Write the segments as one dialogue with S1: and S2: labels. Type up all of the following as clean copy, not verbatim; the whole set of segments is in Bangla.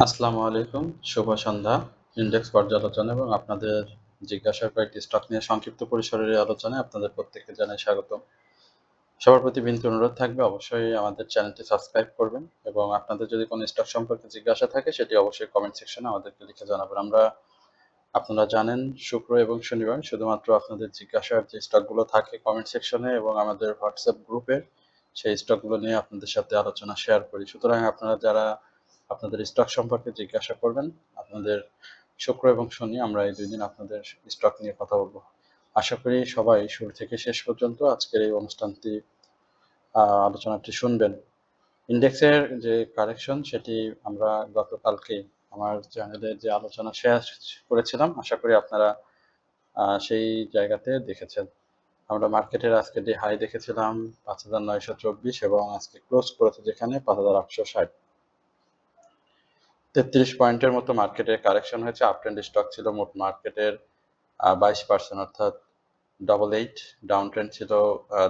S1: আসসালামু আলাইকুম। শুভ সন্ধ্যা। ইনডেক্স পর্যালোচনা এবং আপনাদের জিজ্ঞাসার কয়েকটি স্টক নিয়ে সংক্ষিপ্ত পরিসরের এই আলোচনায় আপনাদের প্রত্যেককে জানাই স্বাগতম। সবার প্রতি বিনীত অনুরোধ থাকবে অবশ্যই আমাদের চ্যানেলটি সাবস্ক্রাইব করবেন এবং আপনাদের যদি কোনো স্টক সম্পর্কে জিজ্ঞাসা থাকে সেটি অবশ্যই কমেন্ট সেকশনে আমাদেরকে লিখে জানাবেন। আপনারা জানেন শুক্র এবং শনিবার শুধুমাত্র আপনাদের জিজ্ঞাসার যে স্টকগুলো থাকে কমেন্ট সেকশনে এবং আমাদের হোয়াটসঅ্যাপ গ্রুপে সেই স্টকগুলো নিয়ে আপনাদের সাথে আলোচনা শেয়ার করি। সুতরাং আপনারা যারা আপনাদের স্টক সম্পর্কে জিজ্ঞাসা করবেন, আপনাদের শুক্র এবং শনি আমরা এই ২ দিন আপনাদের স্টক নিয়ে কথা বলব। আশা করি সবাই শুরু থেকে শেষ পর্যন্ত আজকের এই অনুষ্ঠানটি আলোচনাটি শুনবেন। ইনডেক্সের যে কারেকশন সেটি আমরা গতকালকেই আমার চ্যানেলে যে আলোচনা শেয়ার করেছিলাম, আশা করি আপনারা সেই জায়গাতে দেখেছেন। আমরা মার্কেটের আজকে যে হাই দেখেছিলাম ৫,৯২৪ এবং আজকে ক্লোজ করেছে যেখানে ৫,৮৬০। ৩৩ পয়েন্টের মতো মার্কেটে কারেকশন হয়েছে। আপ ট্রেন্ড স্টক ছিল মোট মার্কেটের ২২% অর্থাৎ ডবল এইট। ডাউন ট্রেন্ড ছিল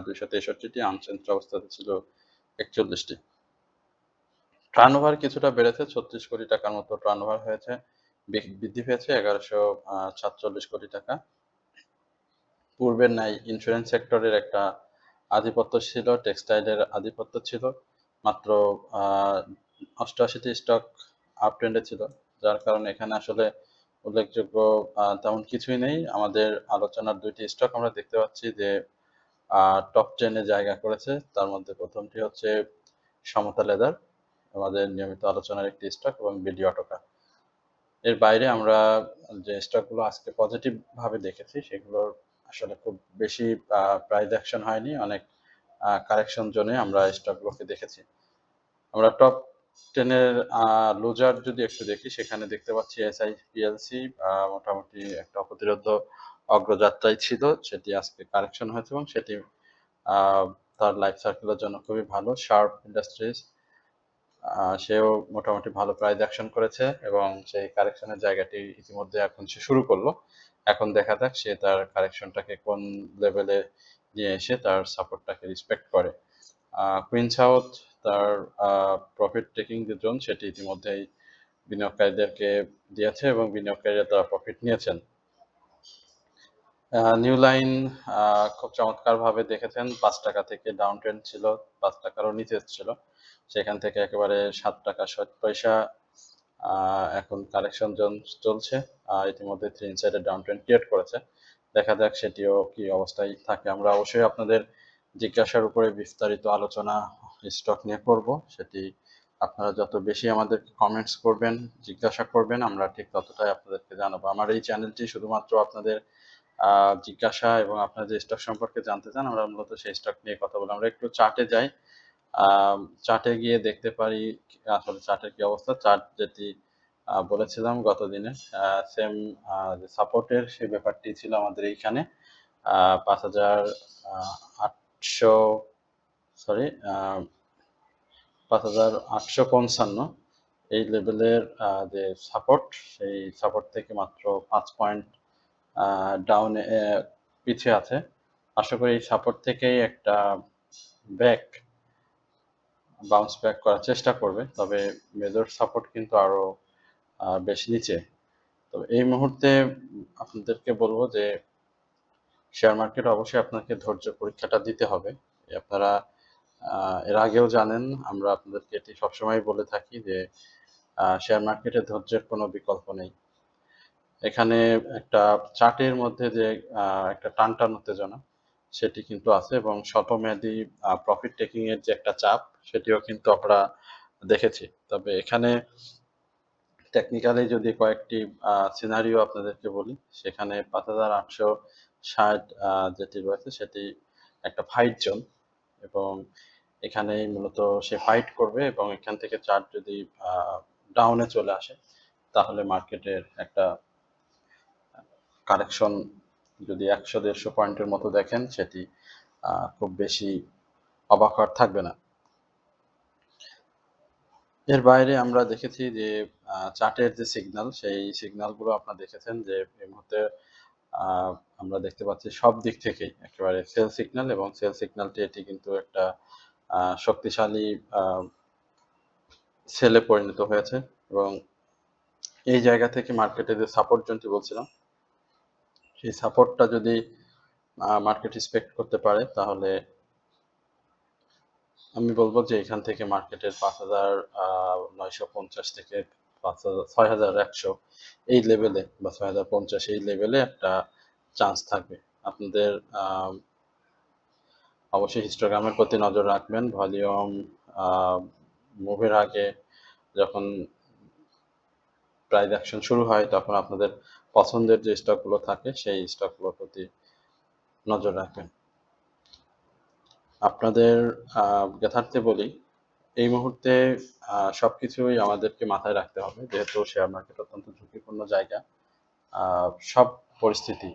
S1: ২৬৩টি, আনচেঞ্জ অবস্থাতে ছিল ৪১টি। টার্নওভার কিছুটা বেড়েছে, ৩৬ কোটি টাকার মতো টার্নওভার হয়েছে, বৃদ্ধি পেয়েছে ১১৪৭ কোটি টাকা। পূর্বের ন্যায় ইন্স্যুরেন্স সেক্টরের একটা আধিপত্য ছিল, টেক্সটাইলের আধিপত্য ছিল। মাত্র ৮৮টি স্টক আপ ট্রেন্ডে ছিল, যার কারণে এখানে আসলে উল্লেখযোগ্য তেমন কিছুই নেই। আমাদের আলোচনার ২টি স্টক আমরা দেখতে পাচ্ছি যে টপ 10 এ জায়গা করেছে। তার মধ্যে প্রথমটি হচ্ছে সমতা লেদার, আমাদের নিয়মিত আলোচনার একটি স্টক, এবং বিডি অটোকা। এর বাইরে আমরা যে স্টকগুলো আজকে পজিটিভ ভাবে দেখেছি সেগুলোর আসলে খুব বেশি প্রাইস অ্যাকশন হয়নি, অনেক কারেকশন জোনে আমরা স্টকগুলোকে দেখেছি। আমরা টপ 10 এর লুজার যদি একটু দেখি, সেখানে দেখতে পাচ্ছি এসআই পিএলসি মোটামুটি একটা অপ্রতিরোধ্য অগ্রযাত্রায় ছিল, সেটি আজকে কারেকশন হয়েছে এবং সেটি তার লাইফ সার্কেলের জন্য খুবই ভালো। শার্প ইন্ডাস্ট্রিজ সেও মোটামুটি ভালো প্রাইস অ্যাকশন করেছে এবং সেই কারেকশনের জায়গাটি ইতিমধ্যে এখন সে শুরু করলো। এখন দেখা যাক সে তার কারেকশনটাকে কোন লেভেলে নিয়ে এসে তার সাপোর্টটাকে রেসপেক্ট করে। কুইন সাউথ তার প্রফিট টেকিং যে জোন সেটি ইতিমধ্যেই বিনিয়োগকারীদেরকে দিয়েছে এবং বিনিয়োগকারীরা তারা প্রফিট নিয়েছেন। নিউ লাইন খুব চমৎকারভাবে দেখেছেন, ৫ টাকা থেকে ডাউন ট্রেন্ড ছিল, ৫ টাকারও নিচে ছিল, সেখান থেকে একেবারে ৭ টাকা ৬০ পয়সা এখন কারেকশন জোন চলছে। ইতিমধ্যে থ্রি ইনসাইডের ডাউন ট্রেন্ড ক্রিয়েট করেছে, দেখা যাক সেটিও কি অবস্থায় থাকে। আমরা অবশ্যই আপনাদের জিজ্ঞাসার উপরে বিস্তারিত আলোচনা স্টক নিয়ে করব, সেটি আপনারা যত বেশি আমাদেরকে কমেন্টস করবেন, জিজ্ঞাসা করবেন, আমরা ঠিক ততটাই আপনাদেরকে জানাবো। আমার এই চ্যানেলটি শুধুমাত্র আপনাদের জিজ্ঞাসা এবং আপনারা যে স্টক সম্পর্কে জানতে চান, আমরা মূলত সেই স্টক নিয়ে কথা বলি। আমরা একটু চার্টে যাই, চার্টে গিয়ে দেখতে পারি আসলে চার্টের কি অবস্থা। চার্ট যেটি বলেছিলাম গত দিনে, সেম যে সাপোর্টের সেই ব্যাপারটি ছিল আমাদের এইখানে ৫,৮০০ সরি ৫,৮৫৫ এই লেভেলের যে সাপোর্ট, সেই সাপোর্ট থেকে মাত্র ৫ পয়েন্ট ডাউনে পিছিয়ে আছে। আশা করি এই সাপোর্ট থেকেই একটা বাউন্স ব্যাক করার চেষ্টা করবে, তবে মেজর সাপোর্ট কিন্তু আরো বেশি নিচে। তো এই মুহূর্তে আপনাদেরকে বলবো যে শেয়ার মার্কেট অবশ্যই আপনাকে ধৈর্য পরীক্ষাটা দিতে হবে। আপনারা এর আগেও জানেন, আমরা আপনাদেরকে এটি সবসময় বলে থাকি যে শেয়ার মার্কেটে ধৈর্যের কোনো বিকল্প নেই। এখানে একটা চার্টের মধ্যে যে একটা টানটান উত্তেজনা সেটি কিন্তু আছে এবং স্বল্পমেয়াদী প্রফিট টেকিং এর যে একটা চাপ সেটিও কিন্তু আমরা দেখেছি। তবে এখানে টেকনিক্যালি যদি কয়েকটি সিনারিও আপনাদেরকে বলি, সেখানে ৫,৮৬০ যেটি রয়েছে সেটি একটা ফাইট জোন এবং এখানেই মূলত সে ফাইট করবে এবং এখান থেকে চার্ট যদি ডাউনে চলে আসে তাহলে মার্কেটের একটা কারেকশন যদি ১০০-১৫০ পয়েন্টের মতো দেখেন, সেটি খুব বেশি অবাক হওয়ার থাকবে না। এর বাইরে আমরা দেখেছি যে চার্টের যে সিগন্যাল, সেই সিগন্যালগুলো আপনারা দেখেছেন যে এই মুহূর্তে আমরা দেখতে পাচ্ছি সব দিক থেকেই একেবারে সেল সিগন্যাল এবং সেল সিগন্যালটি এটি কিন্তু একটা শক্তিশালী সেলে পরিণত হয়েছে এবং এই জায়গা থেকে মার্কেটে যে সাপোর্ট জোনটি বলছিলাম, সেই সাপোর্টটা যদি মার্কেট রেসপেক্ট করতে পারে, তাহলে আমি বলবো যে এখান থেকে মার্কেটের 5,950 থেকে 6,100 এই লেভেলে বা 6,050 এই লেভেলে একটা চান্স থাকবে। আপনাদের অবশ্যই হিস্টোগ্রামের প্রতি নজর রাখবেন। ভলিউম মুভের আগে যখন প্রাইস অ্যাকশন শুরু হয়, তখন আপনাদের পছন্দের যে স্টকগুলো থাকে সেই স্টকগুলোর প্রতি নজর রাখবেন। আপনাদের যথার্থে বলি, এই মুহূর্তে সবকিছুই আমাদেরকে মাথায় রাখতে হবে, যেহেতু শেয়ার মার্কেট অত্যন্ত ঝুঁকিপূর্ণ জায়গা। সব পরিস্থিতি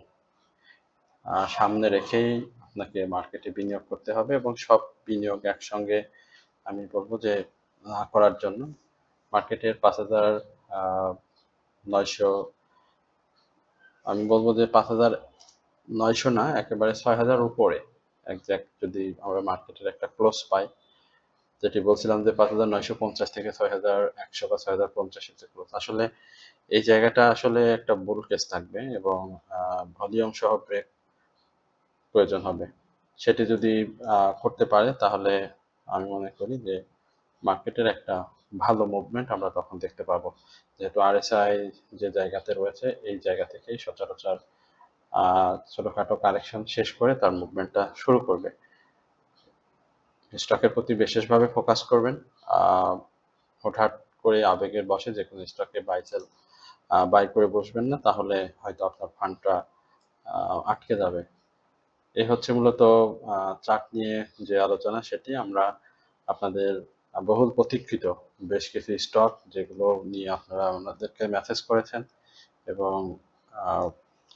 S1: সামনে রেখেই আপনাকে মার্কেটে বিনিয়োগ করতে হবে, এবং সব বিনিয়োগ একসঙ্গে আমি বলবো যে না করার জন্য মার্কেটের 5,900, আমি বলবো যে 5,900 না, একেবারে 6,000 উপরে একজ্যাক্ট যদি আমরা মার্কেটের একটা ক্লোজ পাই, যেটি বলছিলাম যে 5,950 থেকে 6,100 বা 6,050 যে ক্লোজ, আসলে এই জায়গাটা আসলে একটা বুল কেস থাকবে, এবং ভলিউম সহ ব্রেক প্রয়োজন হবে। সেটি যদি করতে পারে, তাহলে আমি মনে করি যে মার্কেটের একটা ভালো মুভমেন্ট আমরা তখন দেখতে পাবো, যেহেতু আরএসআই যে জায়গাতে রয়েছে, এই জায়গা থেকেই সচরাচর ছোটখাটো কারেকশন শেষ করে তার মুভমেন্টটা শুরু করবে। স্টকের প্রতি বিশেষভাবে ফোকাস করবেন। হঠাৎ করে আবেগের বশে যে কোনো স্টকে বাই করে বসবেন না, তাহলে হয়তো আপনার ফান্ডটা আটকে যাবে। এই হচ্ছে মূলত চার্ট নিয়ে যে আলোচনা, সেটি আমরা আপনাদের বহুল প্রতীক্ষিত বেশ কিছু স্টক, যেগুলো নিয়ে আপনারা আমাদেরকে মেসেজ করেছেন এবং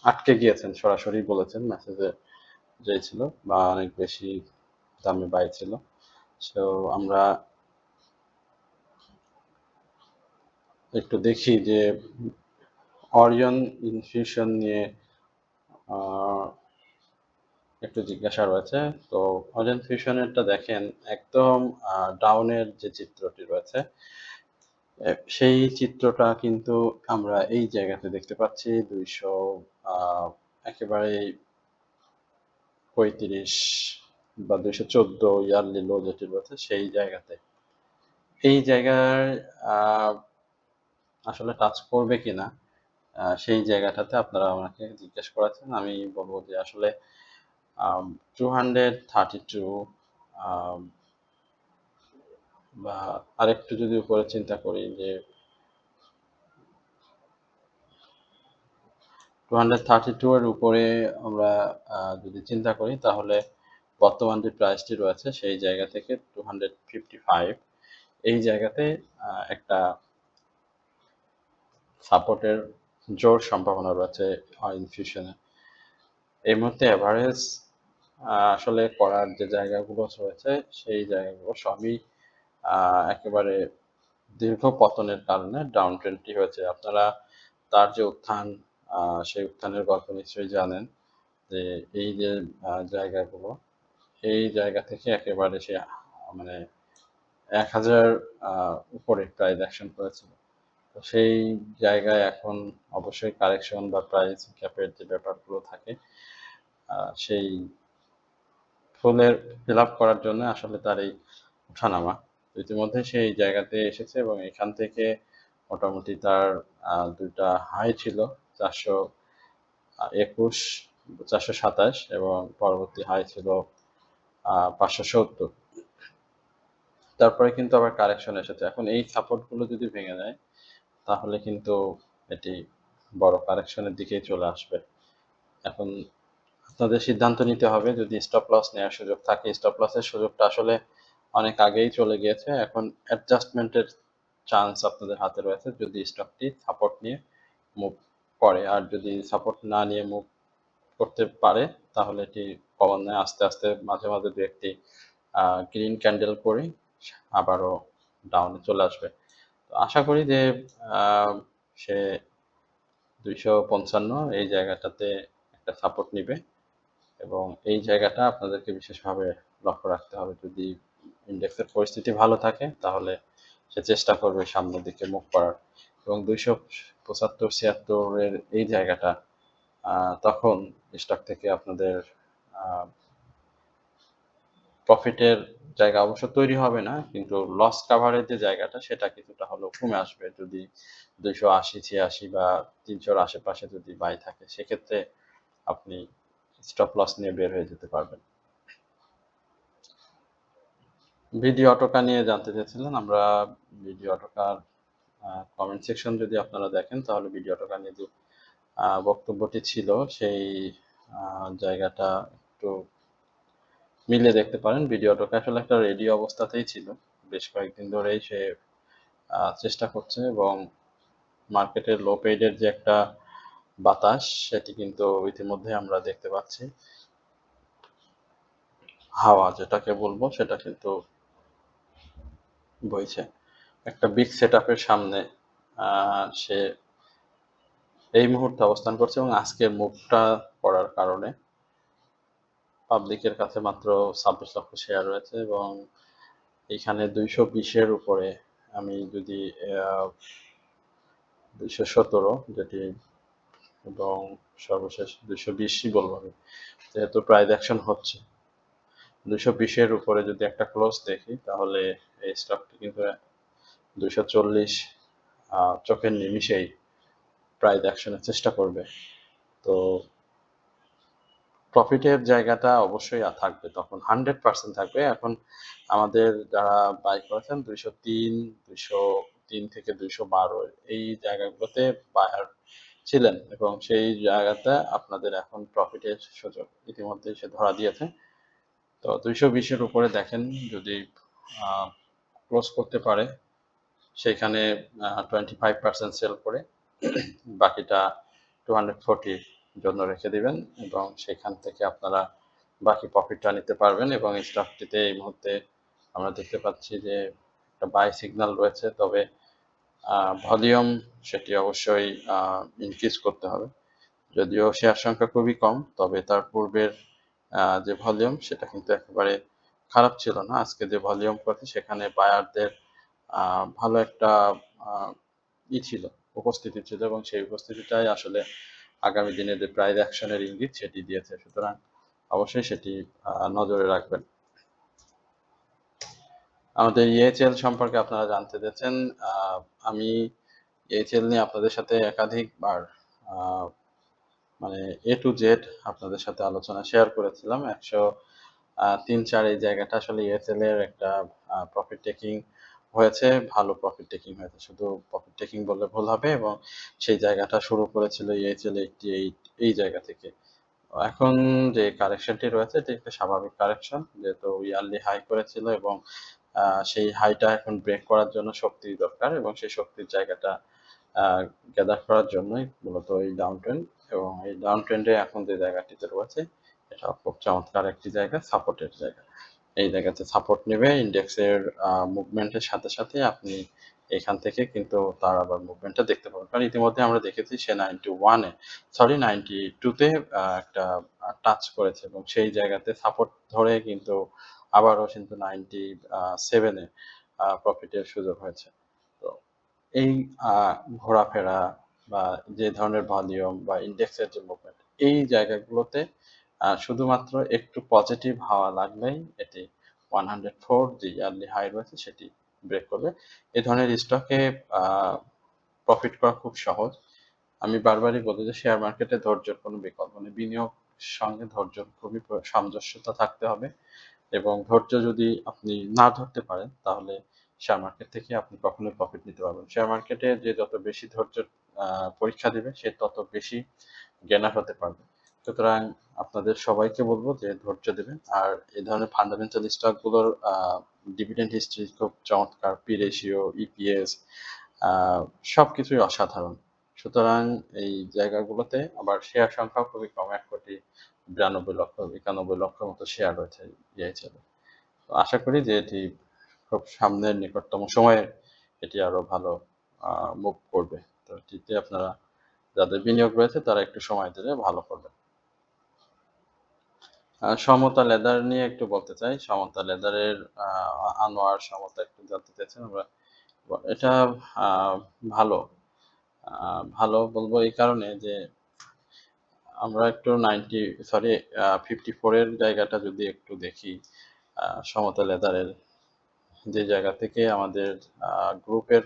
S1: আটকে গিয়েছেন, সরাসরি বলেছেন মেসেজে যে ছিল, বা অনেক বেশি দামে বাই ছিল। সো আমরা একটু দেখি যে অরিয়ন ইনফিউশন নিয়ে একটু জিজ্ঞাসা রয়েছে। তো অরিয়ন ফিউশনেরটা দেখেন, একদম ডাউনের যে চিত্রটি রয়েছে, সেই চিত্রটা কিন্তু আমরা এই জায়গাতে দেখতে পাচ্ছি 200 একেবারে 35 বা 214 ইয়ারলি লো যেটি রয়েছে সেই জায়গাতে, এই জায়গায় আসলে টাচ করবে কিনা, সেই জায়গাটাতে আপনারা আমাকে জিজ্ঞেস করেছেন। আমি বলবো যে আসলে 232 বা আরেকটু যদি উপরে চিন্তা করি, যে 232 এর উপরে আমরা যদি চিন্তা করি, তাহলে বর্তমান যে প্রাইসটি রয়েছে সেই জায়গা থেকে 255 এই জায়গাতে একটা সাপোর্টের জোর সম্ভাবনা রয়েছে ইনফিউশনে। এই মুহূর্তে এভারেজ আসলে করার যে জায়গাগুলো রয়েছে, সেই জায়গাগুলো সবই একেবারে দীর্ঘ পতনের কারণে ডাউন ট্রেন্ডটি হয়েছে। আপনারা তার যে উত্থান, সেই উত্থানের গল্প নিশ্চয়ই জানেন, যে এই যে জায়গাগুলো, এই জায়গা থেকে একেবারে সে মানে 1,000 উপরে প্রাইস অ্যাকশন করেছিল। তো সেই জায়গায় এখন অবশ্যই কারেকশন বা প্রাইস ক্যাপের যে ব্যাপারগুলো থাকে, সেই ফুলের ফিল আপ করার জন্য আসলে তার এই ওঠানামা। ইতিমধ্যে সেই জায়গাতে এসেছে, এবং এখান থেকে মোটামুটি তার দুইটা হাই ছিল, 421, 427, এবং পরবর্তী হাই ছিল 570। তারপরে কিন্তু আবার কারেকশন এসেছে। এখন এই সাপোর্টগুলো যদি ভেঙে যায়, তাহলে কিন্তু এটি বড় কারেকশনের দিকেই চলে আসবে। এখন আপনাদের সিদ্ধান্ত নিতে হবে, যদি স্টপ লস নেওয়ার সুযোগ থাকে। স্টপ লসের সুযোগটা আসলে অনেক আগেই চলে গিয়েছে। এখন অ্যাডজাস্টমেন্টের চান্স আপনাদের হাতে রয়েছে, যদি স্টকটি সাপোর্ট নিয়ে মুভ করে। আর যদি সাপোর্ট না নিয়ে মুভ করতে পারে, তাহলে এটি ক্রমান্বয়ে আস্তে আস্তে মাঝে মাঝে দু একটি গ্রিন ক্যান্ডেল করে আবারও ডাউনে চলে আসবে। তো আশা করি যে সে 255 এই জায়গাটাতে একটা সাপোর্ট নিবে, এবং এই জায়গাটা আপনাদেরকে বিশেষভাবে লক্ষ্য রাখতে হবে। যদি ইন্ডেক্সের পরিস্থিতি ভালো থাকে, তাহলে সে চেষ্টা করবে সামনের দিকে মুভ করার। এবং 275-76 এর এই জায়গাটা তখন স্টক থেকে আপনাদের প্রফিটের জায়গা অবশ্য তৈরি হবে না, কিন্তু লস কাভারের যে জায়গাটা সেটা কিছুটা হলেও কমে আসবে যদি 280-86 বা 300-র আশেপাশে যদি বাই থাকে, সেক্ষেত্রে আপনি স্টপ লস নিয়ে বের হয়ে যেতে পারবেন। ভিডিও অটোকা নিয়ে জানতে চেয়েছিলেন। আমরা ভিডিও অটোকার কমেন্ট সেকশন যদি আপনারা দেখেন, তাহলে ভিডিও অটোকা নিয়ে যে বক্তব্যটি ছিল সেই জায়গাটা একটু মিলিয়ে দেখতে পারেন। ভিডিও অটোকা আসলে একটা রেডি অবস্থাতেই ছিল, বেশ কয়েকদিন ধরেই সে চেষ্টা করছে, এবং মার্কেটের লো পেইডের যে একটা বাতাস সেটি কিন্তু ইতিমধ্যে আমরা দেখতে পাচ্ছি। হাওয়া যেটাকে বলবো সেটা কিন্তু বইছে। একটা বিগ সেটআপের সামনে সে এই মুহূর্তে অবস্থান করছে, এবং আজকের মুভটা করার কারণে পাবলিকের কাছে মাত্র 26 লক্ষ শেয়ার রয়েছে, এবং এখানে 220-এর উপরে আমি যদি 217 যেটি, এবং সর্বশেষ 220ই বলবো আমি, যেহেতু প্রাইস অ্যাকশন হচ্ছে 220-এর উপরে যদি একটা ক্লোজ দেখি, তাহলে এই স্টকটি কিন্তু 240 চোখের নিমিষেই প্রাইস অ্যাকশনের চেষ্টা করবে। তো প্রফিটের জায়গাটা অবশ্যই থাকবে, তখন 100% থাকবে। এখন আমাদের যারা বাই করেছেন 203, 203 থেকে 212 এই জায়গাগুলোতে বায়ার ছিলেন, এবং সেই জায়গাতে আপনাদের এখন প্রফিটের সুযোগ ইতিমধ্যেই সে ধরা দিয়েছে। তো 220-এর উপরে দেখেন যদি ক্লোজ করতে পারে, সেখানে 25% সেল করে বাকিটা 240 জন্য রেখে দিবেন, এবং সেখান থেকে আপনারা বাকি প্রফিটটা নিতে পারবেন। এবং স্টকটিতে এই মুহূর্তে আমরা দেখতে পাচ্ছি যে একটা বাই সিগন্যাল রয়েছে, তবে ভলিউম সেটি অবশ্যই ইনক্রিজ করতে হবে। যদিও শেয়ার সংখ্যা খুবই কম, তবে তার পূর্বের যে ভলিউম সেটা কিন্তু একেবারে খারাপ ছিল না। আজকে যে ভলিউম করেছে সেখানে বায়ারদের ভালো একটা ছিল, উপস্থিতি ছিল, এবং সেই উপস্থিতিটাই আসলে আগামী দিনে যে প্রাইস অ্যাকশনের ইঙ্গিত সেটি দিয়েছে। সুতরাং অবশ্যই সেটি নজরে রাখবেন। আমাদের ইএইচএল সম্পর্কে আপনারা জানতে চেয়েছেন। আমি ইএইচএল নিয়ে আপনাদের সাথে একাধিকবার মানে এ টু জেড আপনাদের সাথে আলোচনা শেয়ার করেছিলাম। 103-4 এই জায়গাটা আসলে ইএইচএল এর একটা প্রফিট টেকিং হয়েছে, ভালো প্রফিট টেকিং হয়েছে, শুধু প্রফিট টেকিং বললে ভুল হবে, এবং সেই জায়গাটা শুরু করেছিল ইএইচএল 88 এই জায়গা থেকে। এখন যে কারেকশনটি রয়েছে এটি একটা স্বাভাবিক কারেকশন, যেহেতু ইয়ারলি হাই করেছিল, এবং সেই হাইটা এখন ব্রেক করার জন্য শক্তি দরকার, এবং সেই শক্তির জায়গাটা গ্যাদার করার জন্যই মূলত এই ডাউন ট্রেন্ড, এবং এই ডাউন ট্রেন্ডে এখন যে জায়গাটিতে রয়েছে এটা খুব চমৎকার একটি জায়গা, সাপোর্টের জায়গা। এই জায়গাতে সাপোর্ট নেবে, ইন্ডেক্সের মুভমেন্টের সাথে সাথে আপনি এখান থেকে কিন্তু তার আবার মুভমেন্টটা দেখতে পাবেন, কারণ ইতিমধ্যে আমরা দেখেছি সে 92-তে একটা টাচ করেছে, এবং সেই জায়গাতে সাপোর্ট ধরে কিন্তু আবারও কিন্তু 97-এ প্রফিটের সুযোগ হয়েছে। তো এই ঘোরাফেরা বা যে ধরনের ভলিউম বা ইন্ডেক্সের যে মুভমেন্ট, এই জায়গাগুলোতে শুধুমাত্র একটু পজিটিভ হাওয়া লাগলেই এটি 104 যে ইয়ারলি হাই রয়েছে সেটি ব্রেক করবে। এই ধরনের স্টকে প্রফিট করা খুব সহজ। আমি বারবারই বলি যে শেয়ার মার্কেটে ধৈর্যের কোনো বিকল্প নেই। বিনিয়োগ সঙ্গে ধৈর্যের খুবই সামঞ্জস্যতা থাকতে হবে, এবং ধৈর্য যদি আপনি না ধরতে পারেন, তাহলে শেয়ার মার্কেট থেকে আপনি কখনোই প্রফিট নিতে পারবেন। শেয়ার মার্কেটে যে যত বেশি ধৈর্যের পরীক্ষা দিবে সে তত বেশি গেইনার হতে পারবে। সুতরাং আপনাদের সবাইকে বলব যে ধৈর্য দিবেন। আর এই ধরনের ফান্ডামেন্টাল স্টকগুলোর ডিভিডেন্ড হিস্ট্রি খুব চমৎকার, পি রেশিও, ইপিএস সবকিছুই অসাধারণ। সুতরাং এই জায়গাগুলোতে আবার শেয়ার সংখ্যাও খুবই কম, 1,92,00,000, 91,00,000 মতো শেয়ার রয়েছে ইএইচএল এ। তো আশা করি যে এটি খুব সামনের নিকটতম সময়ে এটি আরো ভালো মুভ করবে। তো এটিতে আপনারা যাদের বিনিয়োগ রয়েছে তারা একটু সময় দিলে ভালো করবে। সমতা লেদার নিয়ে একটু বলতে চাই। সমতা লেদারের আনোয়ার সমতা একটু জানতে চাইছেন আমরা। এটা ভালো। ভালো বলবো এই কারণে যে আমরা একটু 54 এর জায়গাটা যদি একটু দেখি, সমতা লেদারের যে জায়গা থেকে আমাদের গ্রুপের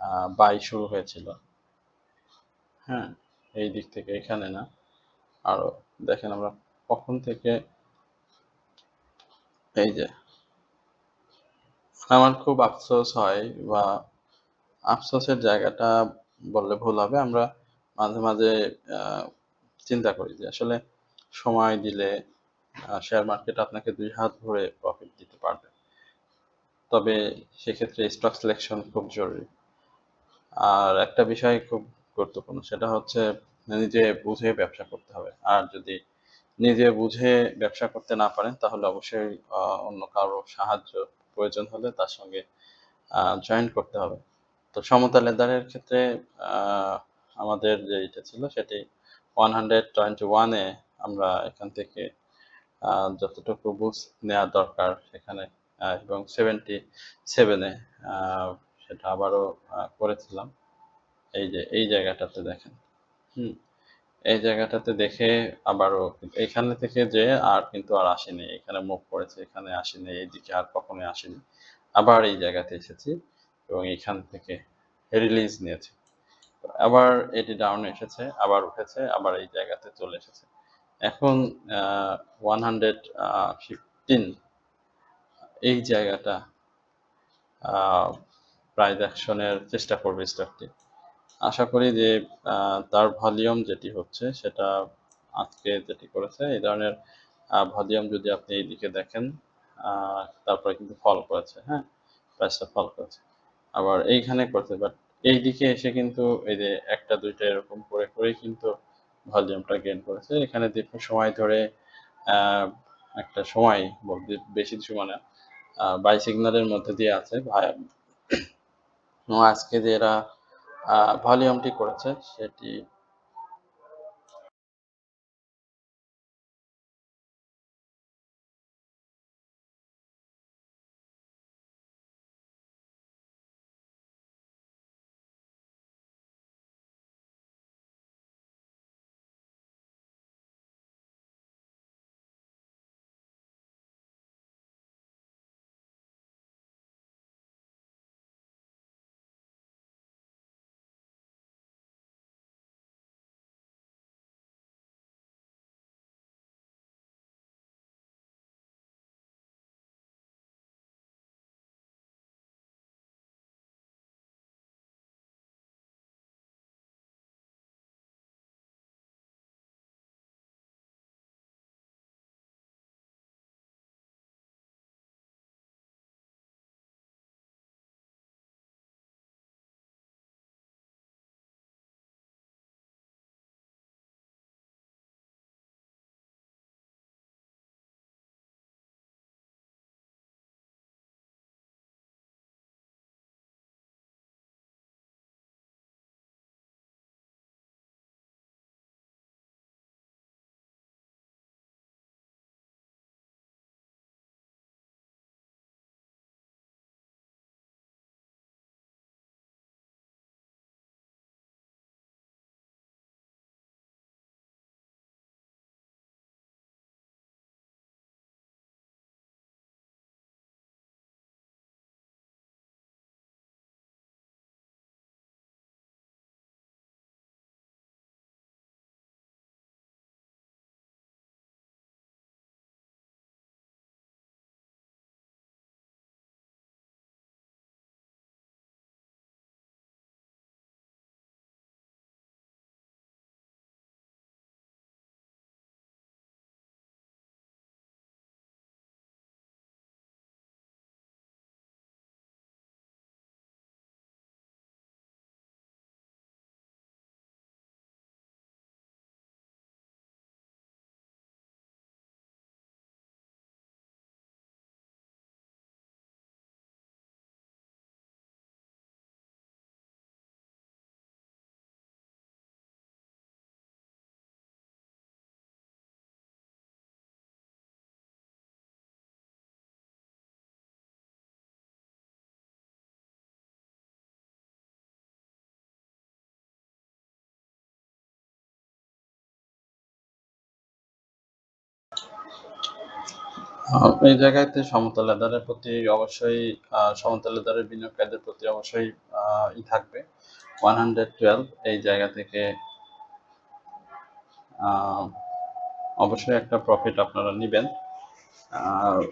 S1: আ বাই শুরু হয়েছিল, হ্যাঁ? এই দিক থেকে এখানে না। আরো দেখেন আমরা কখন থেকে এই যে আমার খুব আফসোস হয় বা আফসোসের জায়গাটা বললে ভুল হবে। আমরা মাঝে, মাঝে আ চিন্তা করি যে আসলে সময় দিলে শেয়ার মার্কেট আপনাকে ২ হাত ভরে প্রফিট দিতে পারবে। তবে সেক্ষেত্রে স্টক সিলেকশন খুব জরুরি। আর একটা বিষয় খুব গুরুত্বপূর্ণ সেটা হচ্ছে নিজে বুঝে ব্যবসা করতে হবে। আর যদি নিজে বুঝে ব্যবসা করতে না পারেন তাহলে অবশ্যই অন্য কারো সাহায্য প্রয়োজন হলে তার সঙ্গে জয়েন করতে হবে। তো সমতা লেদারের ক্ষেত্রে আ আমাদের যে এটা ছিল সেটি 121 এ আমরা এখান থেকে যতটুকু বুঝ নেয়া দরকার সেখানে এবং 77 এ আ সেটা আবারও করেছিলাম। এই যে এই জায়গাটাতে দেখেন। হুম? এই জায়গাটাতে দেখে আবারও এখানে থেকে যেয়ে আর কিন্তু আর আসিনি। এখানে মুভ করেছে, এখানে আসিনি, এইদিকে আর কখনোই আসিনি। আবার এই জায়গাতে এসেছি এবং এইখান থেকে রিলিজ নিয়েছি। আবার এটি ডাউন এসেছে, আবার উঠেছে, আবার এই জায়গাতে চলে এসেছে। এখন আ 115 এই জায়গাটা আ প্রাইস অ্যাকশন এর চেষ্টা করবে স্টকটি। আশা করি যে আ তার ভলিউম যেটি হচ্ছে সেটা আজকে যেটি করেছে এই ধরনের ভলিউম যদি আপনি এইদিকে দেখেন, আ তারপরে কিন্তু ফল করেছে, হ্যাঁ? প্রাইসটা ফল করেছে। আবার এইখানে করেছে বাট এইদিকে এসে কিন্তু এই যে ১ টা ২ টা এরকম করে করেই কিন্তু ভলিউমটা গেইন করেছে। এখানে দীর্ঘ সময় ধরে আ একটা সময় বলতে বেশি সময় না, বাই সিগন্যালের মধ্যে দিয়ে আছে। এবং আজকে যে এরা আ ভলিউমটি করেছে সেটি এই জায়গাতে সমতল লেদারের প্রতি অবশ্যই সমতল লেদারের বিনিয়োগকারীদের প্রতি অবশ্যই থাকবে 112 এই জায়গা থেকে অবশ্যই একটা প্রফিট আপনারা নেবেন।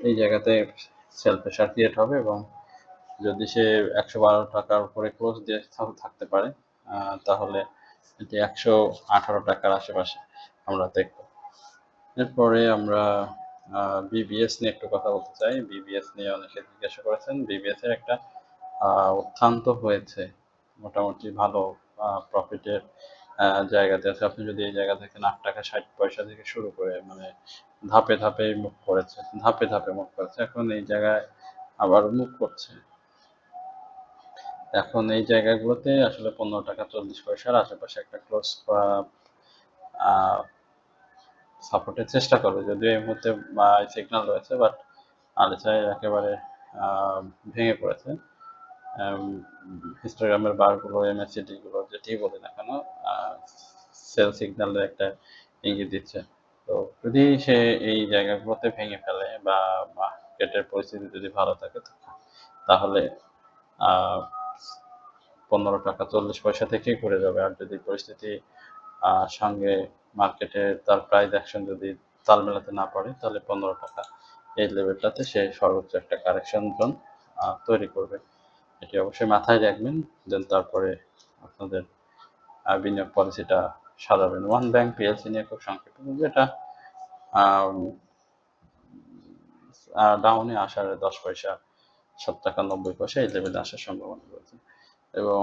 S1: এই জায়গাতে সেল প্রেশার ক্রিয়েট হবে এবং যদি সে 112 টাকার উপরে ক্লোজ দিয়ে থাকতে পারে তাহলে এটি 118 টাকার আশেপাশে আমরা দেখব। এরপরে আমরা বিবিএস নিয়ে একটু কথা বলতে চাই। বিবিএস নিয়ে অনেকে জিজ্ঞাসা করেছেন। বিবিএস এর একটা উত্থান তো হয়েছে, মোটামুটি ভালো প্রফিটের জায়গাতে আছে। আপনি যদি এই জায়গা থেকে 8 টাকা 60 পয়সা থেকে শুরু করে মানে ধাপে ধাপে মুভ করেছে, ধাপে ধাপে মুভ করেছে, এখন এই জায়গায় আবার মুভ করছে। এখন এই জায়গাগুলোতে আসলে 15 টাকা 40 পয়সার আশেপাশে একটা ক্লোজ সাপোর্টের চেষ্টা করবে, যদিও এই মুহূর্তে সিগন্যাল রয়েছে, বাট আরএসআই একেবারে ভেঙে পড়েছে। হিস্টোগ্রামের বারগুলো এমএসিডি গুলো যেটি বলি না কেন সেল সিগন্যালের একটা ইঙ্গিত দিচ্ছে। তো যদি সে এই জায়গাগুলোতে ভেঙে ফেলে বা মার্কেটের পরিস্থিতি যদি ভালো থাকে তাহলে 15 টাকা 40 পয়সা থেকেই ঘুরে যাবে। আর যদি পরিস্থিতি সঙ্গে মার্কেটে তার প্রাইস অ্যাকশন যদি তাল মেলাতে না পারে তাহলে 15 টাকা এই লেভেলটাতে সে সর্বোচ্চ একটা কারেকশন জোন তৈরি করবে। এটি অবশ্যই মাথায় রাখবেন, দেন তারপরে আপনাদের বিনিয়োগ পলিসিটা সাজাবেন। ওয়ান ব্যাংক পিএলসি নিয়ে খুব সংক্ষেপে বলবো, এটা ডাউনে আসার 10 পয়সা 7 টাকা 90 পয়সা এই লেভেলে আসার সম্ভাবনা রয়েছে। এবং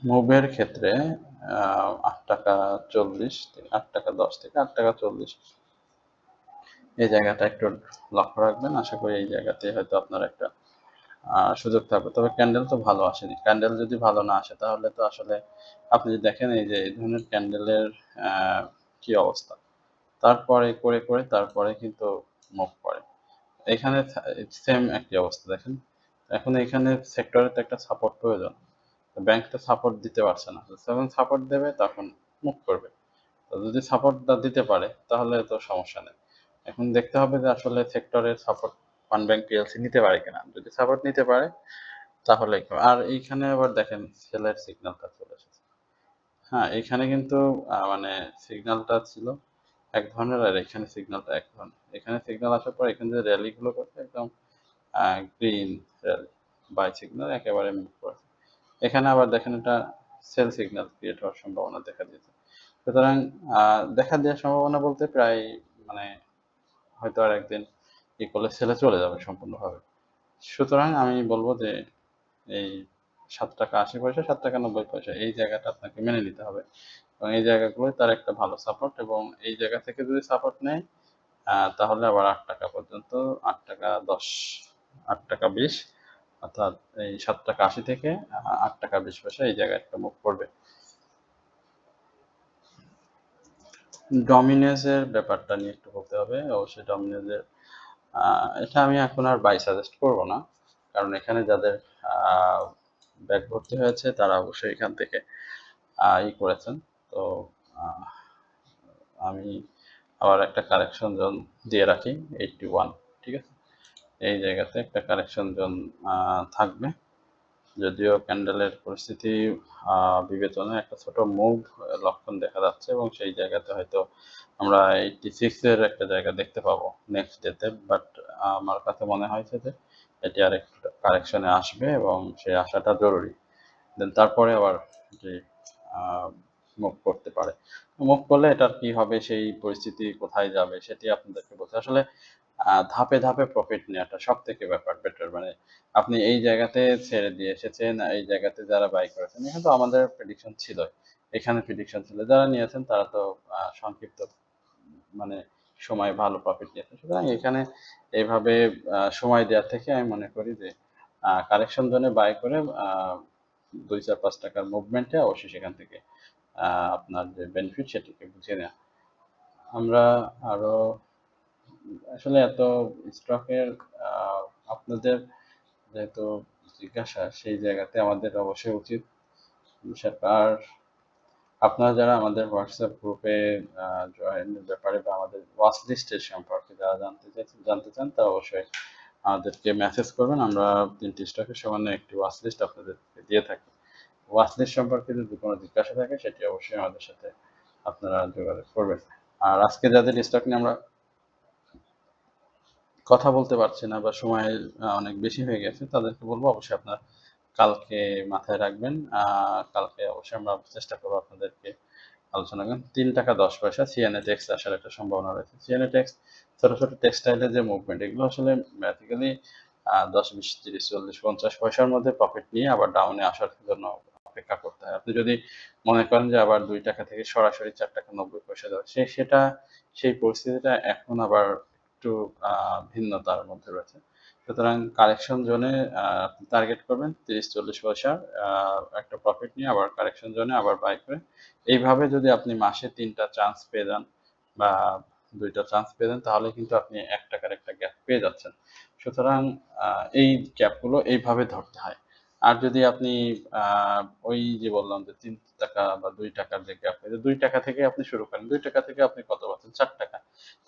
S1: মুভের ক্ষেত্রে 8 টাকা 40 থেকে 8 টাকা 10 থেকে 8 টাকা 40 এই জায়গাটা একটু লক্ষ্য রাখবেন। আশা করি এই জায়গাতে হয়তো আপনার একটা সুযোগ থাকবে। তবে ক্যান্ডেল তো ভালো আসেনি। ক্যান্ডেল যদি ভালো না আসে তাহলে তো আসলে আপনি যদি দেখেন এই যে এই ধরনের ক্যান্ডেলের কি অবস্থা, তারপরে করে করে তারপরে কিন্তু মুভ করে। এখানে সেম একই অবস্থা দেখেন। এখন এখানে সেক্টরে তো একটা সাপোর্ট প্রয়োজন। ব্যাংক তো সাপোর্ট দিতে পারছে না, যখন সাপোর্ট দেবে তখন মুভ করবে। তো যদি সাপোর্টটা দিতে পারে তাহলে তো সমস্যা নেই। এখন দেখতে হবে যে আসলে সেক্টরের সাপোর্ট ওয়ান ব্যাংক পিএলসি নিতে পারে কিনা। যদি সাপোর্ট নিতে পারে তাহলে আর এইখানে আবার দেখেন সেলের সিগন্যালটা চলে এসেছে। হ্যাঁ, এখানে কিন্তু মানে সিগন্যালটা ছিল এক ধরনের আর এখানে সিগন্যালটা এক ধরনের। এখানে সিগন্যাল আসার পর এখানে যে র্যালিগুলো করছে একদম গ্রিন র্যালি, বাই সিগন্যাল একেবারে মুভ করেছে। এখানে আবার দেখেন এটা সেল সিগন্যাল ক্রিয়েট হওয়ার সম্ভাবনা দেখা দিয়েছে। সুতরাং দেখা দেওয়ার সম্ভাবনা বলতে প্রায় মানে হয়তো আর একদিন করলে সেলে চলে যাবে সম্পূর্ণভাবে। সুতরাং আমি বলবো যে এই 7 টাকা 80 পয়সা 7 টাকা 90 পয়সা এই জায়গাটা আপনাকে মেনে নিতে হবে এবং এই জায়গাগুলোই তার একটা ভালো সাপোর্ট এবং এই জায়গা থেকে যদি সাপোর্ট নেয় তাহলে আবার 8 টাকা পর্যন্ত 8 টাকা 10 8 টাকা 20 অর্থাৎ এই 7 টাকা 80 থেকে 8 টাকা 20 পয়সা এই জায়গায় একটা মুভ করবে। ডমিনেজের ব্যাপারটা নিয়ে একটু বলতে হবে। অবশ্যই ডমিনেজের এটা আমি এখন আর বাই সাজেস্ট করব না, কারণ এখানে যাদের ব্যাক ভর্তি হয়েছে তারা অবশ্যই এখান থেকে করেছেন। তো আমি আবার একটা কারেকশন জোন দিয়ে রাখি 81, ঠিক আছে। এই জায়গাতে একটা কারেকশন জোন থাকবে, যদিও ক্যান্ডেলের পরিস্থিতি বিবেচনায় একটা ছোট মুভ লক্ষণ দেখা যাচ্ছে এবং সেই জায়গাতে হয়তো আমরা 86 এর একটা জায়গা দেখতে পাবো নেক্সট ডেতে, বাট আমার কাছে মনে হয়েছে যে এটি আর একটু কারেকশনে আসবে এবং সেই আসাটা জরুরি। দেন তারপরে আবার যে মুভ করতে পারে, মুভ করলে এটার কি হবে, সেই পরিস্থিতি কোথায় যাবে সেটি আপনাদেরকে বলতে আসলে ধাপে ধাপে প্রফিট নেওয়াটা সব থেকে বেটার। মানে আপনি এই জায়গাতে ছেড়ে দিয়ে এসেছেন, এই জায়গাতে যারা বাই করেছেন, এখানে তো আমাদের প্রেডিকশন ছিল, এখানে প্রেডিকশন ছিল, যারা নিয়েছেন তারা তো সংক্ষিপ্ত মানে সময় ভালো প্রফিট নিয়েছেন। সুতরাং এখানে এইভাবে সময় দেওয়ার থেকে আমি মনে করি যে কারেকশন জোনে বাই করে 2-4-5 টাকার মুভমেন্টে অবশ্যই সেখান থেকে আপনার যে বেনিফিট সেটিকে বুঝে নেওয়া। আমরা আরো আসলে এত স্টকের আপনাদের যেহেতু জিজ্ঞাসা, সেই জায়গাতে আমাদের অবশ্যই উচিত বিষয়টার আপনারা যারা আমাদের হোয়াটসঅ্যাপ গ্রুপে জয়েনের ব্যাপারে বা আমাদের ওয়াচ লিস্টের সম্পর্কে যারা জানতে চান তারা অবশ্যই আমাদেরকে মেসেজ করবেন। আমরা ৩টি স্টকের সামান্য একটি ওয়াচ লিস্ট আপনাদেরকে দিয়ে থাকি। ওয়াচ লিস্ট সম্পর্কে যদি কোনো জিজ্ঞাসা থাকে সেটি অবশ্যই আমাদের সাথে আপনারা যোগাযোগ করবেন। আর আজকে যাদের স্টক নিয়ে আমরা কথা বলতে পারছি না বা সময় অনেক বেশি হয়ে গেছে তাদেরকে বলবো অবশ্যই আপনারা কালকে মাথায় রাখবেন। কালকে অবশ্যই আমরা চেষ্টা করবো আপনাদেরকে আলোচনা করেন। ৩ টাকা ১০ পয়সা সিএনএ টেক্স আসার একটা সম্ভাবনা রয়েছে। সিএনএ টেক্স ছোট ছোট টেক্সটাইলের যে মুভমেন্ট এগুলো আসলে বেসিক্যালি ১০, ২০, ৩০, ৪০, ৫০ পয়সার মধ্যে প্রফিট নিয়ে আবার ডাউনে আসার জন্য অপেক্ষা করতে হয়। আপনি যদি মনে করেন যে আবার ২ টাকা থেকে সরাসরি ৪ টাকা ৯০ পয়সা যাবে সেই পরিস্থিতিটা এখন আবার একটু ভিন্নতার মধ্যে রয়েছে। সুতরাং কারেকশন জোনে আপনি টার্গেট করবেন ৩০, ৪০ পয়সা একটা প্রফিট নিয়ে আবার কারেকশন জোনে আবার বাই করে এইভাবে যদি আপনি মাসে ৩টা চান্স পেয়ে যান বা ২টা চান্স পেয়ে যান তাহলে কিন্তু আপনি ১ টাকার একটা গ্যাপ পেয়ে যাচ্ছেন। সুতরাং এই গ্যাপগুলো এইভাবে ধরতে হয়। আর যদি আপনি আ ওই যে বললাম যে ৩ টাকা বা ২ টাকার যে গ্যাপ, এই যে ২ টাকা থেকে আপনি শুরু করেন। ২ টাকা থেকে আপনি কত পাচ্ছেন? ৪ টাকা।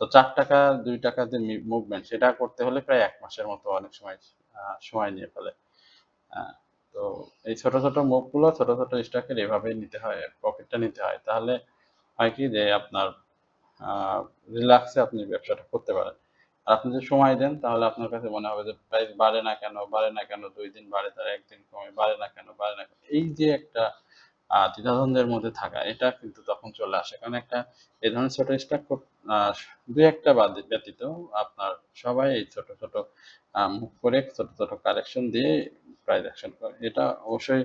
S1: তো ৪ টাকা ২ টাকার যে মুভমেন্ট সেটা করতে হলে প্রায় ১ মাসের মতো অনেক সময় সময় নিয়ে ফেলে। আ তো এই ছোট ছোট মুভগুলো ছোট ছোট স্টকের এভাবেই নিতে হয়, প্রফিটটা নিতে হয়। তাহলে হয় কি যে আপনার আ রিল্যাক্সে আপনি ব্যবসাটা করতে পারেন। আর আপনি যদি সময় দেন তাহলে আপনার কাছে মনে হবে যে প্রাইস বাড়ে না কেন, বাড়ে না কেন? ২ দিন বাড়ে তার ১ দিন কমে, বাড়ে না কেন, বাড়ে না কেন? এই যে একটা দ্বিধাদ্বন্দ্বের মধ্যে থাকা এটা কিন্তু তখন চলে আসে। কারণ এই ধরনের ছোট স্টক খুব আ ২-১ টা ব্যতীত আপনার সবাই এই ছোট ছোট মুভ করে ছোট ছোট কারেকশন দিয়ে প্রাইস অ্যাকশন করে। এটা অবশ্যই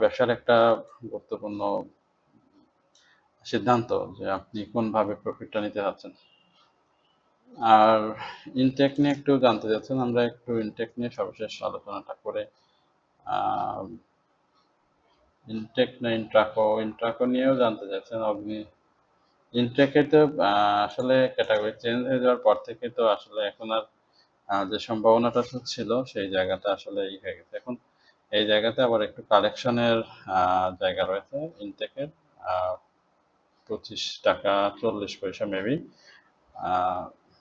S1: ব্যবসার একটা গুরুত্বপূর্ণ সিদ্ধান্ত যে আপনি কোনভাবে প্রফিটটা নিতে চাচ্ছেন। আর ইনটেক নিয়ে একটু জানতে চাচ্ছেন। আমরা একটু ইনটেক নিয়ে সর্বশেষ আলোচনাটা করে আ ইনটেক না ইন্ট্রাকো, ইন্ট্রাকো নিয়েও জানতে চাচ্ছেন আপনি। ইনটেকে তো আসলে ক্যাটেগরি চেঞ্জ হয়ে যাওয়ার পর থেকে তো আসলে এখন আর যে সম্ভাবনাটা ছিল সেই জায়গাটা আসলে হয়ে গেছে। এখন এই জায়গাতে আবার একটু কারেকশনের জায়গা রয়েছে ইনটেকের। আ ৳২৫.৪০ মেবি। আ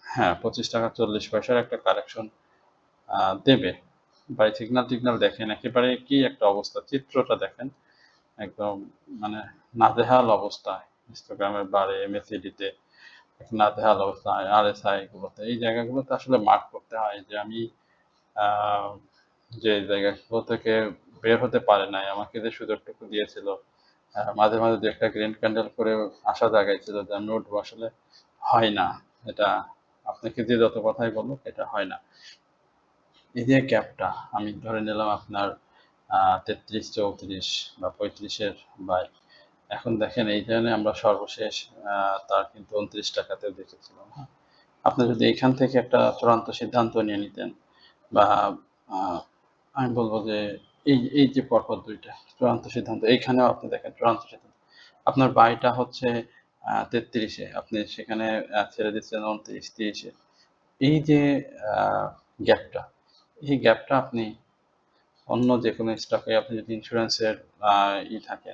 S1: হ্যাঁ, ৳২৫.৪০ একটা কারেকশন আ দেবে। ভাই সিগন্যাল-টিগন্যাল দেখেন একেবারে কি একটা অবস্থা, চিত্রটা দেখেন। একদম মানে নাজেহাল অবস্থা। হিস্টোগ্রামের বারে, MACD তে নাজেহাল অবস্থা, RSI গুলোতে। এই জায়গাগুলোতে আসলে মার্ক করতে হয় যে আমি আ যে জায়গাগুলো থেকে বের হতে পারে নাই, আমাকে যে সুযোগটুকু দিয়েছিল, মাঝে মাঝে ২ একটা গ্রিন ক্যান্ডেল করে আশা জাগাইছিল যে আমি উঠবো, আসলে হয় না। এটা আপনাকে যে যত কথাই বলুক এটা হয় না। এই যে গ্যাপটা আমি ধরে নিলাম আপনার ৩৩, ৩৪ বা ৩৫ এর বাই। এখন দেখেন এইখানে আমরা সর্বশেষ তার কিন্তু ২৯ টাকাতেও দেখেছিলাম, হ্যাঁ? আপনি যদি এখান থেকে একটা চূড়ান্ত সিদ্ধান্ত নিয়ে নিতেন বা আ আমি বলব যে এই যে পরপর ২ টা চূড়ান্ত সিদ্ধান্ত এইখানেও আপনি দেখেন চূড়ান্ত সিদ্ধান্ত। আপনার বাইটা হচ্ছে ৩৩ এ আপনি সেখানে ছেড়ে দিচ্ছেন ২৯, ৩০ এ। এই যে আ গ্যাপটা, এই গ্যাপটা আপনি অন্য যেকোনো স্টকে আপনি যদি ইন্সুরেন্সের আ থাকে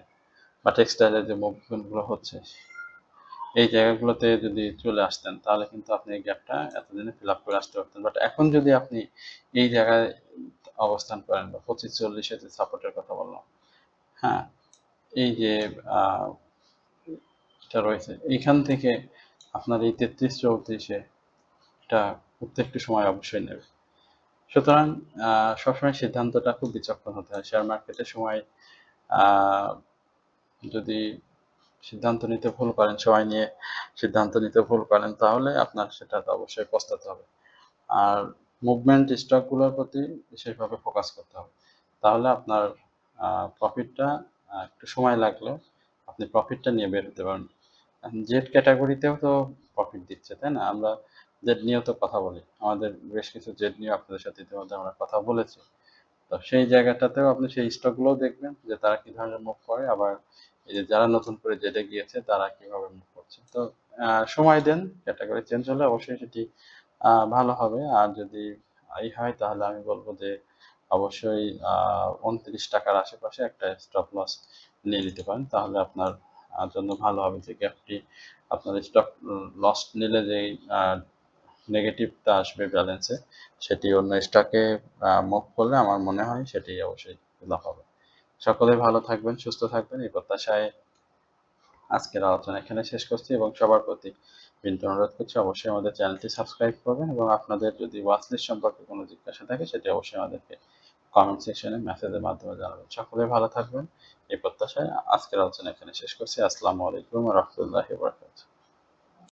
S1: বা টেক্সটাইলের যে মুভমেন্ট গুলো হচ্ছে, এই জায়গাগুলোতে যদি চলে আসতেন তাহলে কিন্তু আপনি এই গ্যাপটা এতদিনে ফিল আপ করে আসতে পারতেন। বাট এখন যদি আপনি এই জায়গায় অবস্থান করেন বা ২৫-৪০ এর যে সাপোর্টের কথা বললাম, হ্যাঁ? এই যে আ এটা রয়েছে, এইখান থেকে আপনার এই ৩৩-৩৪ এ এটা উঠতে একটু সময় অবশ্যই নেবে। সুতরাং আ সবসময় সিদ্ধান্তটা খুব বিচক্ষণ হতে হয়। শেয়ার মার্কেটের সময় আ যদি সিদ্ধান্ত নিতে ভুল করেন, সময় নিয়ে সিদ্ধান্ত নিতে ভুল করেন তাহলে আপনার সেটাতে অবশ্যই পস্তাতে হবে। আর মুভমেন্ট স্টক গুলোর প্রতি বিশেষভাবে ফোকাস করতে হবে। তাহলে আপনার আ প্রফিটটা একটু সময় লাগলেও আপনি প্রফিটটা নিয়ে বের হতে পারবেন। এখন জেড ক্যাটেগরিতেও তো প্রফিট দিচ্ছে, তাই না? আমরা জেড নিয়েও তো কথা বলি। আমাদের বেশ কিছু জেড নিয়ে আপনাদের সাথে ইতিমধ্যে আমরা কথা বলেছি। তো সেই জায়গাটাতেও আপনি সেই স্টক গুলোও দেখবেন যে তারা কি ধরনের মুভ করে, আবার এই যে যারা নতুন করে জেডে গিয়েছে তারা কিভাবে মুভ করছে। তো সময় দেন, ক্যাটেগরি চেঞ্জ হলে অবশ্যই সেটি ভালো হবে। আর যদি হয় তাহলে আমি বলব যে অবশ্যই ৳২৯ র আশেপাশে একটা স্টপ লস নিয়ে নিতে পারেন। তাহলে আপনার জন্য ভালো হবে যে গ্যাপটি আপনার স্টপ লস নিলে যেই নেগেটিভটা আসবে ব্যালেন্সে, সেটি অন্য স্টকে মুভ করলে আমার মনে হয় সেটি অবশ্যই লাভ হবে। সকলে ভালো থাকবেন, সুস্থ থাকবেন এই প্রত্যাশায় আজকের আলোচনা এখানে শেষ করছি এবং সবার প্রতি বিনীত অনুরোধ করছি অবশ্যই আমাদের চ্যানেলটি সাবস্ক্রাইব করবেন এবং আপনাদের যদি ওয়াচ লিস্ট সম্পর্কে কোনো জিজ্ঞাসা থাকে সেটি অবশ্যই আমাদেরকে কমেন্ট সেকশনে মেসেজের মাধ্যমে জানাবেন। সকলে ভালো থাকবেন এই প্রত্যাশায় আজকের আলোচনা এখানে শেষ করছি। আসসালামু আলাইকুম ওয়া রাহমাতুল্লাহি ওয়া বারাকাতুহু।